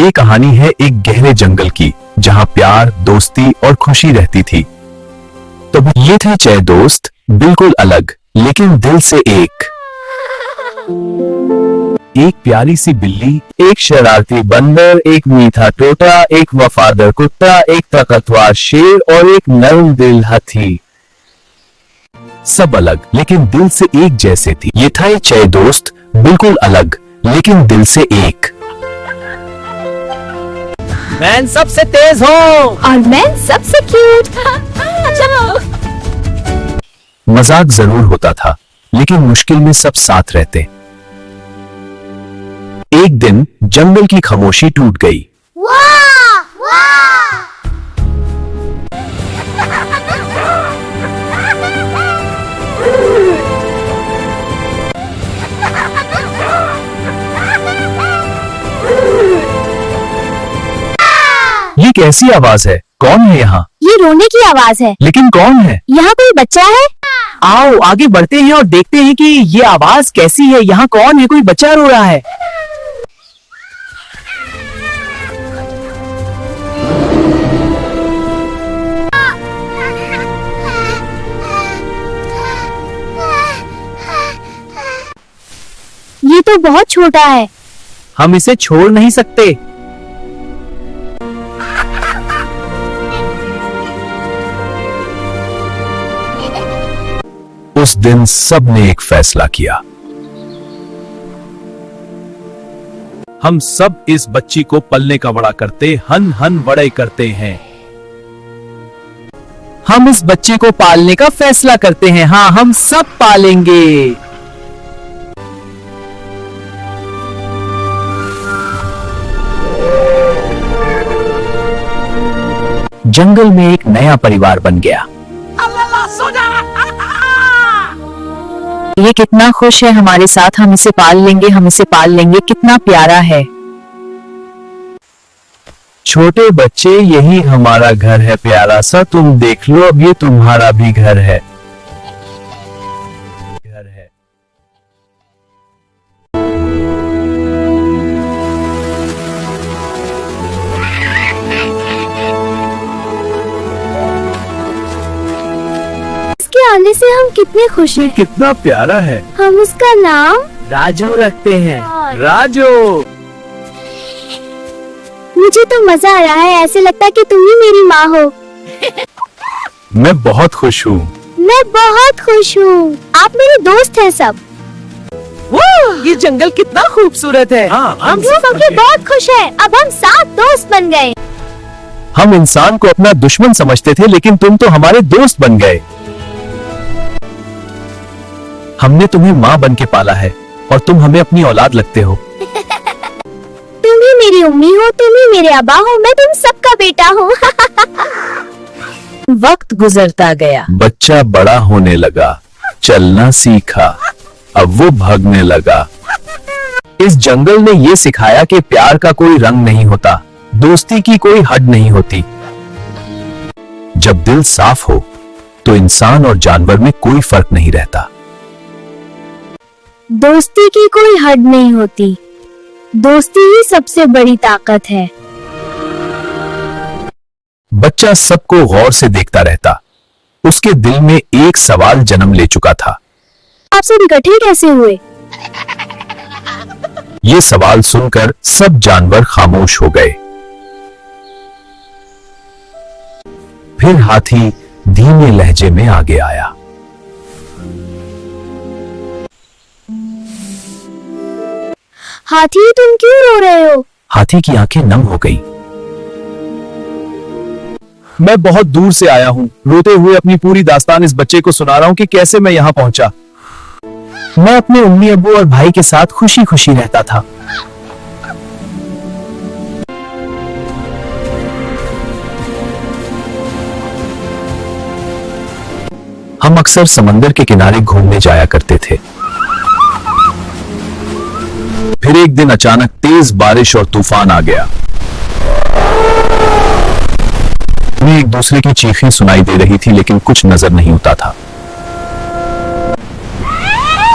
ये कहानी है एक गहरे जंगल की, जहां प्यार, दोस्ती और खुशी रहती थी। तो ये थे 6 दोस्त, बिल्कुल अलग लेकिन दिल से एक। एक प्यारी सी बिल्ली, एक शरारती बंदर, एक मीठा तोता, एक वफादार कुत्ता, एक ताकतवर शेर और एक नरम दिल हाथी। सब अलग लेकिन दिल से एक जैसे थी। ये था 6 दोस्त, बिल्कुल अलग लेकिन दिल से एक। मैं सबसे तेज हूँ और मैं सबसे क्यूट। चलो। मजाक जरूर होता था लेकिन मुश्किल में सब साथ रहते। एक दिन जंगल की खामोशी टूट गई। वाह वाह। ये कैसी आवाज है? कौन है यहाँ? ये रोने की आवाज है। लेकिन कौन है? यहाँ कोई बच्चा है? आओ आगे बढ़ते हैं और देखते हैं कि ये आवाज कैसी है। यहाँ कौन है? कोई बच्चा रो रहा है। ये तो बहुत छोटा है। हम इसे छोड़ नहीं सकते। उस दिन सब ने एक फैसला किया। हम सब इस बच्ची को पलने का बड़ा करते, हन हन बड़े करते हैं। हम इस बच्चे को पालने का फैसला करते हैं। हाँ, हम सब पालेंगे। जंगल में एक नया परिवार बन गया। ये कितना खुश है हमारे साथ। हम इसे पाल लेंगे, हम इसे पाल लेंगे। कितना प्यारा है। छोटे बच्चे, यही हमारा घर है प्यारा सा। तुम देख लो, अब ये तुम्हारा भी घर है। इसके आने से हम कितने खुश हैं। कितना प्यारा है। हम उसका नाम राजू रखते हैं। राजू। मुझे तो मजा आ रहा है। ऐसे लगता है कि तुम ही मेरी माँ हो। मैं बहुत खुश हूँ। मैं बहुत खुश हूँ। आप मेरे दोस्त हैं सब। ये जंगल कितना खूबसूरत है। हाँ, हम सब के बहुत खुश हैं। अब हम 7 दोस्त बन गए। हम इंसान को अपना दुश्मन समझते थे लेकिन तुम तो हमारे दोस्त बन गए। हमने तुम्हें माँ बन के पाला है और तुम हमें अपनी औलाद लगते हो। तुम ही मेरी उम्मी हो, तुम ही मेरे अब्बा हो। मैं तुम सबका बेटा हूँ। वक्त गुजरता गया। बच्चा बड़ा होने लगा, चलना सीखा, अब वो भागने लगा। इस जंगल ने ये सिखाया कि प्यार का कोई रंग नहीं होता, दोस्ती की कोई हद नहीं होती। जब दिल साफ हो तो इंसान और जानवर में कोई फर्क नहीं रहता। दोस्ती की कोई हद नहीं होती, दोस्ती ही सबसे बड़ी ताकत है। बच्चा सबको गौर से देखता रहता। उसके दिल में एक सवाल जन्म ले चुका था। आप सब इकट्ठे कैसे हुए? ये सवाल सुनकर सब जानवर खामोश हो गए। फिर हाथी धीमे लहजे में आगे आया। हाथी, तुम क्यों रो रहे हो? हाथी की आंखें नम हो गई। मैं बहुत दूर से आया हूँ। रोते हुए अपनी पूरी दास्तान इस बच्चे को सुना रहा हूँ कि कैसे मैं यहाँ पहुंचा। मैं अपने अम्मी अब्बू और भाई के साथ खुशी खुशी रहता था। हम अक्सर समंदर के किनारे घूमने जाया करते थे। फिर एक दिन अचानक तेज बारिश और तूफान आ गया। हमें एक दूसरे की चीखें सुनाई दे रही थी लेकिन कुछ नजर नहीं आता था।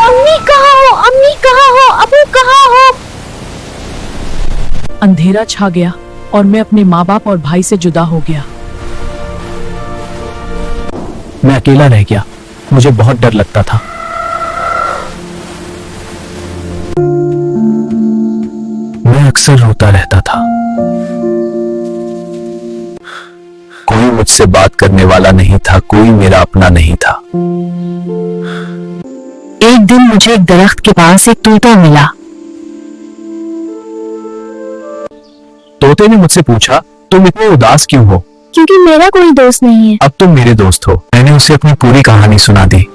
अम्मी कहाँ हो? अम्मी कहाँ हो? अबू कहाँ हो? अंधेरा छा गया और मैं अपने माँ बाप और भाई से जुदा हो गया। मैं अकेला रह गया। मुझे बहुत डर लगता था। मैं अक्सर रोता रहता था। कोई मुझसे बात करने वाला नहीं था, कोई मेरा अपना नहीं था। एक दिन मुझे एक दरख्त के पास एक तोता मिला। तोते ने मुझसे पूछा, तुम इतने उदास क्यों हो? क्योंकि मेरा कोई दोस्त नहीं है। अब तुम मेरे दोस्त हो। मैंने उसे अपनी पूरी कहानी सुना दी,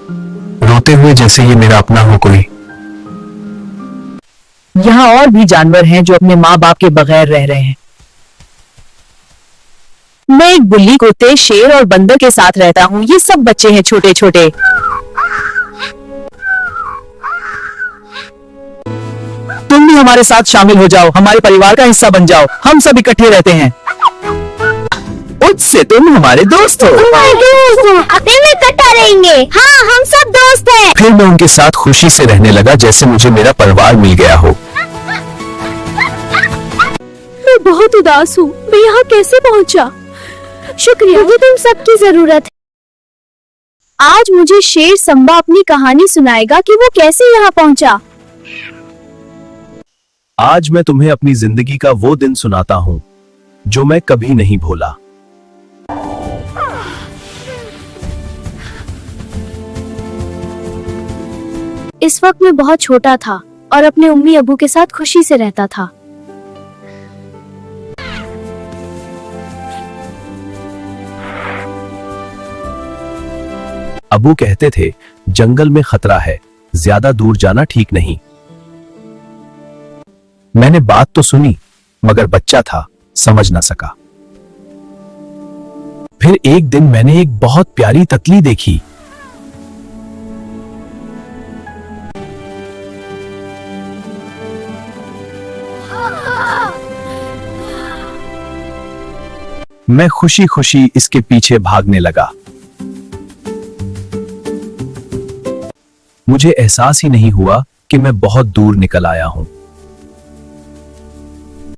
रोते हुए जैसे ये मेरा अपना हो कोई। यहाँ और भी जानवर हैं जो अपने माँ बाप के बगैर रह रहे हैं। मैं एक बिल्ली, कुत्ते, शेर और बंदर के साथ रहता हूँ। ये सब बच्चे हैं छोटे छोटे। तुम भी हमारे साथ शामिल हो जाओ, हमारे परिवार का हिस्सा बन जाओ। हम सब इकट्ठे रहते हैं। मुझसे तुम हमारे दोस्त हो। अभी में इकट्ठा रहेंगे। हाँ, हम सब दोस्त हैं। फिर मैं उनके साथ खुशी से रहने लगा, जैसे मुझे मेरा परिवार मिल गया हो। मैं बहुत उदास हूँ। मैं यहाँ कैसे पहुँचा? शुक्रिया, मुझे तुम सबकी जरूरत है। आज मुझे शेर संबा अपनी कहानी सुनाएगा कि वो कैसे यहाँ पहुँचा। आज मैं तुम्हें अपनी जिंदगी का वो दिन सुनाता हूँ जो मैं कभी नहीं भूला। इस वक्त मैं बहुत छोटा था और अपने उम्मी अबू के साथ खुशी से रहता था। अबू कहते थे, जंगल में खतरा है, ज्यादा दूर जाना ठीक नहीं। मैंने बात तो सुनी, मगर बच्चा था, समझ ना सका। फिर एक दिन मैंने एक बहुत प्यारी तितली देखी। मैं खुशी खुशी इसके पीछे भागने लगा। मुझे एहसास ही नहीं हुआ कि मैं बहुत दूर निकल आया हूं।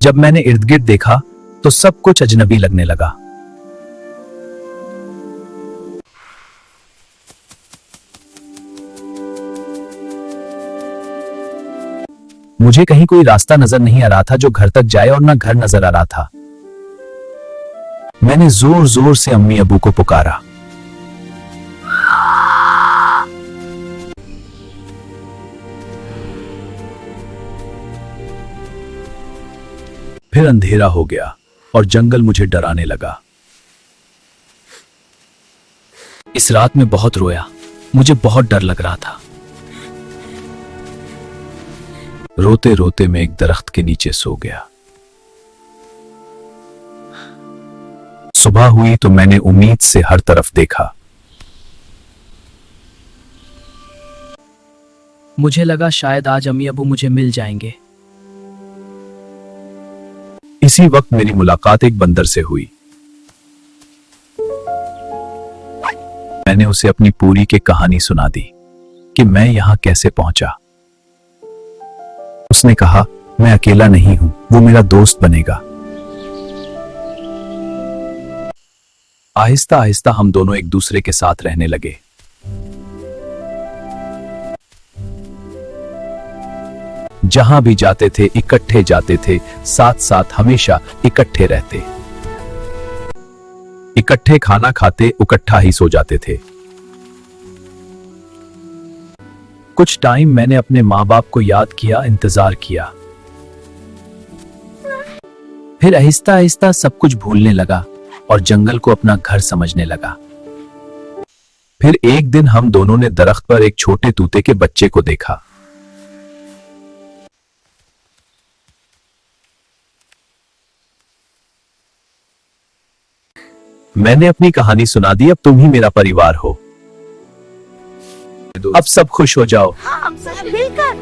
जब मैंने इर्द गिर्द देखा तो सब कुछ अजनबी लगने लगा। मुझे कहीं कोई रास्ता नजर नहीं आ रहा था जो घर तक जाए, और ना घर नजर आ रहा था। मैंने जोर जोर से अम्मी अबू को पुकारा। फिर अंधेरा हो गया और जंगल मुझे डराने लगा। इस रात में बहुत रोया, मुझे बहुत डर लग रहा था। रोते रोते मैं एक दरख्त के नीचे सो गया। सुबह हुई तो मैंने उम्मीद से हर तरफ देखा। मुझे लगा शायद आज अम्मी अबू मुझे मिल जाएंगे। इसी वक्त मेरी मुलाकात एक बंदर से हुई। मैंने उसे अपनी पूरी की कहानी सुना दी कि मैं यहां कैसे पहुंचा। उसने कहा, मैं अकेला नहीं हूं, वो मेरा दोस्त बनेगा। आहिस्ता आहिस्ता हम दोनों एक दूसरे के साथ रहने लगे। जहां भी जाते थे इकट्ठे जाते थे, साथ साथ हमेशा इकट्ठे रहते। इकट्ठे खाना खाते, इकट्ठा ही सो जाते थे। कुछ टाइम मैंने अपने माँ बाप को याद किया, इंतजार किया। फिर आहिस्ता आहिस्ता सब कुछ भूलने लगा और जंगल को अपना घर समझने लगा। फिर एक दिन हम दोनों ने दरख्त पर एक छोटे तूते के बच्चे को देखा। मैंने अपनी कहानी सुना दी, अब तुम ही मेरा परिवार हो। अब सब खुश हो जाओ। हम सब मिलकर।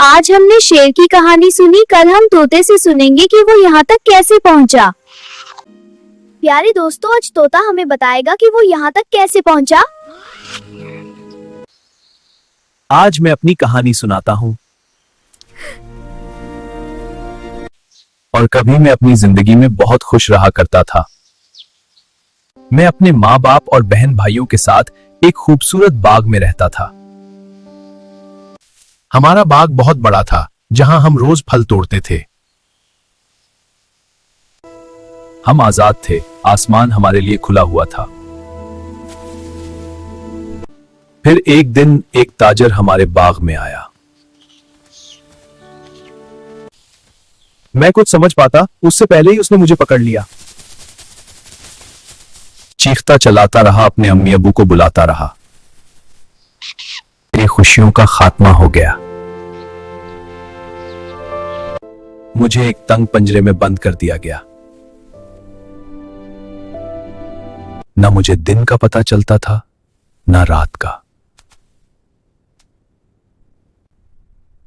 आज हमने शेर की कहानी सुनी, कल हम तोते से सुनेंगे कि वो यहाँ तक कैसे पहुँचा। प्यारे दोस्तों, आज तोता हमें बताएगा कि वो यहाँ तक कैसे पहुँचा। आज मैं अपनी कहानी सुनाता हूँ। और कभी मैं अपनी जिंदगी में बहुत खुश रहा करता था। मैं अपने माँ बाप और बहन भाइयों के साथ एक खूबसूरत बाग में रहता था। हमारा बाग बहुत बड़ा था, जहां हम रोज फल तोड़ते थे। हम आजाद थे, आसमान हमारे लिए खुला हुआ था। फिर एक दिन एक ताजर हमारे बाग में आया। मैं कुछ समझ पाता उससे पहले ही उसने मुझे पकड़ लिया। चीखता चलाता रहा, अपने अम्मी अब्बू को बुलाता रहा। मेरी खुशियों का खात्मा हो गया। मुझे एक तंग पंजरे में बंद कर दिया गया। न मुझे दिन का पता चलता था, न रात का।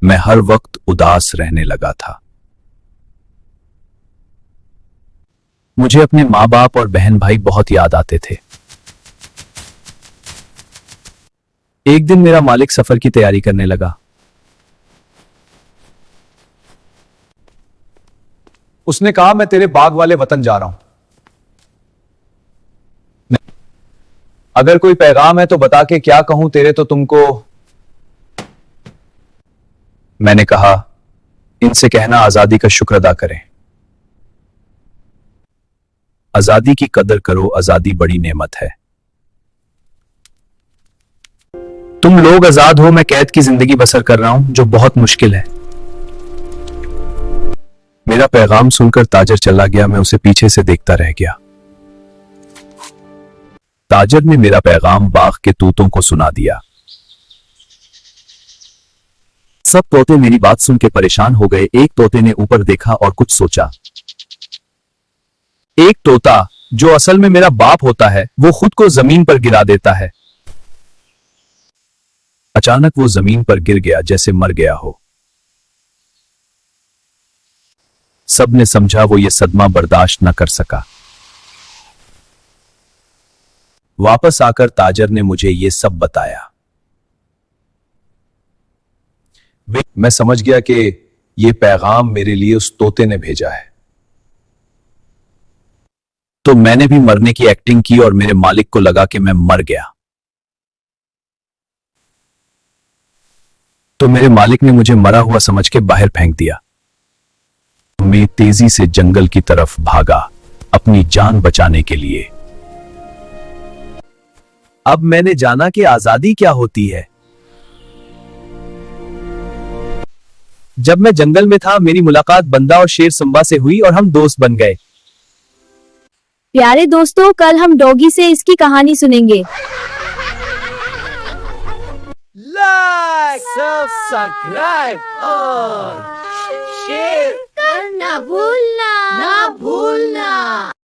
मैं हर वक्त उदास रहने लगा था। मुझे अपने माँ बाप और बहन भाई बहुत याद आते थे। एक दिन मेरा मालिक सफर की तैयारी करने लगा। उसने कहा, मैं तेरे बाग वाले वतन जा रहा हूं। अगर कोई पैगाम है तो बता के क्या कहूं तेरे, तो तुमको। मैंने कहा, इनसे कहना आजादी का शुक्र अदा करें। आजादी की कदर करो, आजादी बड़ी नेमत है। तुम लोग आजाद हो, मैं कैद की जिंदगी बसर कर रहा हूं, जो बहुत मुश्किल है। मेरा पैगाम सुनकर ताजर चला गया। मैं उसे पीछे से देखता रह गया। ताजर ने मेरा पैगाम बाग के तोतों को सुना दिया। सब तोते मेरी बात सुन के परेशान हो गए। एक तोते ने ऊपर देखा और कुछ सोचा। एक तोता, जो असल में मेरा बाप होता है, वो खुद को जमीन पर गिरा देता है। अचानक वो जमीन पर गिर गया जैसे मर गया हो। सबने समझा वो ये सदमा बर्दाश्त न कर सका। वापस आकर ताजर ने मुझे ये सब बताया। मैं समझ गया कि ये पैगाम मेरे लिए उस तोते ने भेजा है। तो मैंने भी मरने की एक्टिंग की और मेरे मालिक को लगा कि मैं मर गया। तो मेरे मालिक ने मुझे मरा हुआ समझ के बाहर फेंक दिया। मैं तेजी से जंगल की तरफ भागा, अपनी जान बचाने के लिए। अब मैंने जाना कि आजादी क्या होती है। जब मैं जंगल में था, मेरी मुलाकात बंदा और शेर सिम्बा से हुई और हम दोस्त बन गए। प्यारे दोस्तों, कल हम डॉगी से इसकी कहानी सुनेंगे। लाइक, सब्सक्राइब और शेयर करना भूलना ना भूलना।